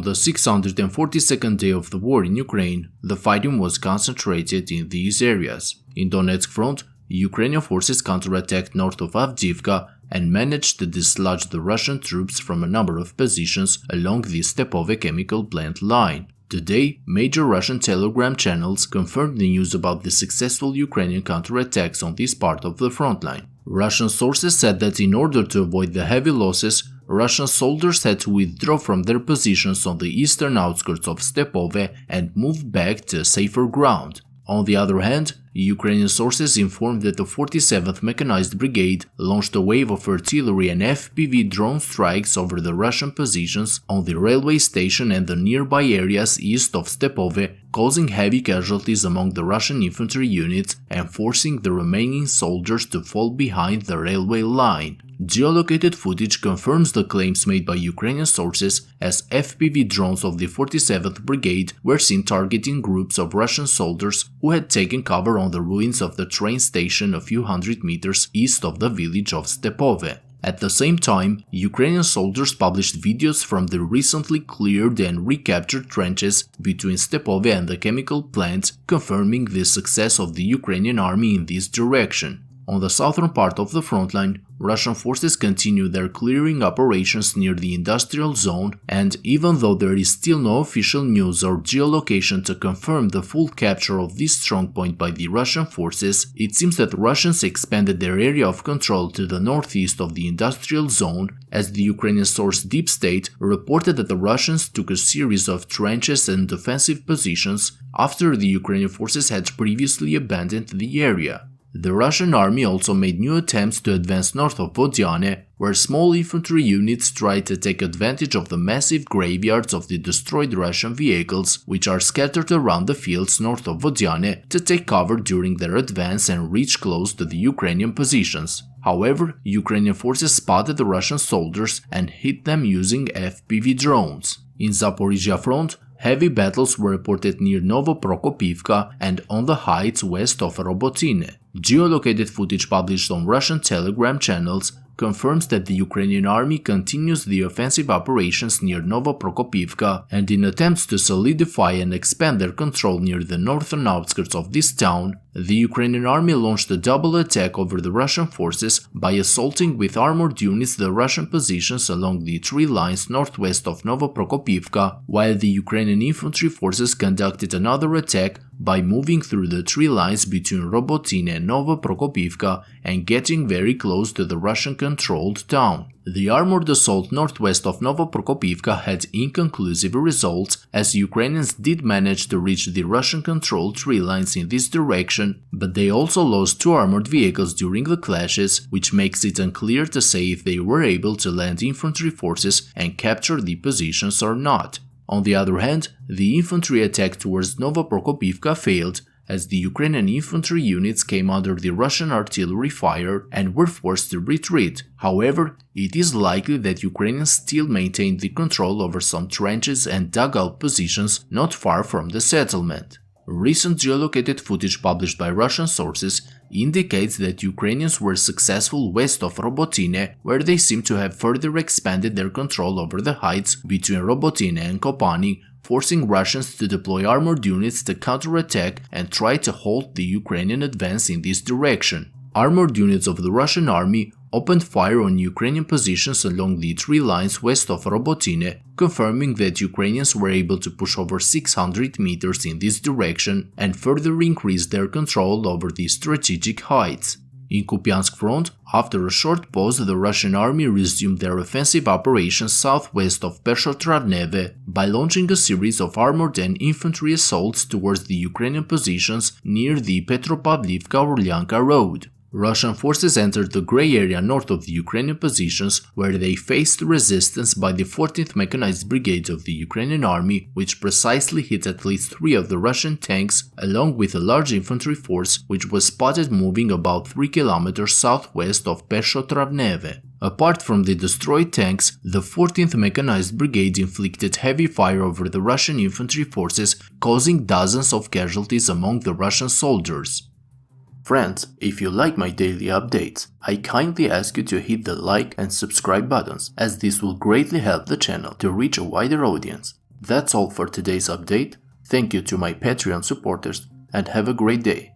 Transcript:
On the 642nd day of the war in Ukraine, the fighting was concentrated in these areas. In Donetsk front, Ukrainian forces counterattacked north of Avdiivka and managed to dislodge the Russian troops from a number of positions along the Stepove chemical plant line. Today, major Russian telegram channels confirmed the news about the successful Ukrainian counterattacks on this part of the front line. Russian sources said that in order to avoid the heavy losses, Russian soldiers had to withdraw from their positions on the eastern outskirts of Stepove and move back to safer ground. On the other hand, Ukrainian sources informed that the 47th Mechanized Brigade launched a wave of artillery and FPV drone strikes over the Russian positions on the railway station and the nearby areas east of Stepove, causing heavy casualties among the Russian infantry units and forcing the remaining soldiers to fall behind the railway line. Geolocated footage confirms the claims made by Ukrainian sources, as FPV drones of the 47th Brigade were seen targeting groups of Russian soldiers who had taken cover on the ruins of the train station a few hundred meters east of the village of Stepove. At the same time, Ukrainian soldiers published videos from the recently cleared and recaptured trenches between Stepove and the chemical plant, confirming the success of the Ukrainian army in this direction. On the southern part of the front line, Russian forces continue their clearing operations near the industrial zone, and even though there is still no official news or geolocation to confirm the full capture of this strongpoint by the Russian forces, it seems that Russians expanded their area of control to the northeast of the industrial zone, as the Ukrainian source Deep State reported that the Russians took a series of trenches and defensive positions after the Ukrainian forces had previously abandoned the area. The Russian army also made new attempts to advance north of Robotyne, where small infantry units tried to take advantage of the massive graveyards of the destroyed Russian vehicles, which are scattered around the fields north of Robotyne, to take cover during their advance and reach close to the Ukrainian positions. However, Ukrainian forces spotted the Russian soldiers and hit them using FPV drones. In Zaporizhzhia front, heavy battles were reported near Novoprokopivka and on the heights west of Robotyne. Geolocated footage published on Russian telegram channels confirms that the Ukrainian army continues the offensive operations near Novoprokopivka, and in attempts to solidify and expand their control near the northern outskirts of this town, the Ukrainian army launched a double attack over the Russian forces by assaulting with armored units the Russian positions along the tree lines northwest of Novoprokopivka, while the Ukrainian infantry forces conducted another attack by moving through the tree lines between Robotyne and Novoprokopivka and getting very close to the Russian-controlled town. The armored assault northwest of Novoprokopivka had inconclusive results, as Ukrainians did manage to reach the Russian-controlled tree lines in this direction, but they also lost 2 armored vehicles during the clashes, which makes it unclear to say if they were able to land infantry forces and capture the positions or not. On the other hand, the infantry attack towards Novoprokopivka failed, as the Ukrainian infantry units came under the Russian artillery fire and were forced to retreat. However, it is likely that Ukrainians still maintained the control over some trenches and dugout positions not far from the settlement. Recent geolocated footage published by Russian sources indicates that Ukrainians were successful west of Robotyne, where they seem to have further expanded their control over the heights between Robotyne and Kopani, forcing Russians to deploy armored units to counterattack and try to halt the Ukrainian advance in this direction. Armored units of the Russian army opened fire on Ukrainian positions along the tree lines west of Robotyne, confirming that Ukrainians were able to push over 600 meters in this direction and further increase their control over the strategic heights. In Kupyansk front, after a short pause, the Russian army resumed their offensive operations southwest of Peshotrarneve by launching a series of armored and infantry assaults towards the Ukrainian positions near the Petropavlivka-Orlyanka road. Russian forces entered the grey area north of the Ukrainian positions, where they faced resistance by the 14th Mechanized Brigade of the Ukrainian army, which precisely hit at least 3 of the Russian tanks, along with a large infantry force which was spotted moving about 3 kilometers southwest of Peshotrarneve. Apart from the destroyed tanks, the 14th Mechanized Brigade inflicted heavy fire over the Russian infantry forces, causing dozens of casualties among the Russian soldiers. Friends, if you like my daily updates, I kindly ask you to hit the like and subscribe buttons, as this will greatly help the channel to reach a wider audience. That's all for today's update. Thank you to my Patreon supporters and have a great day.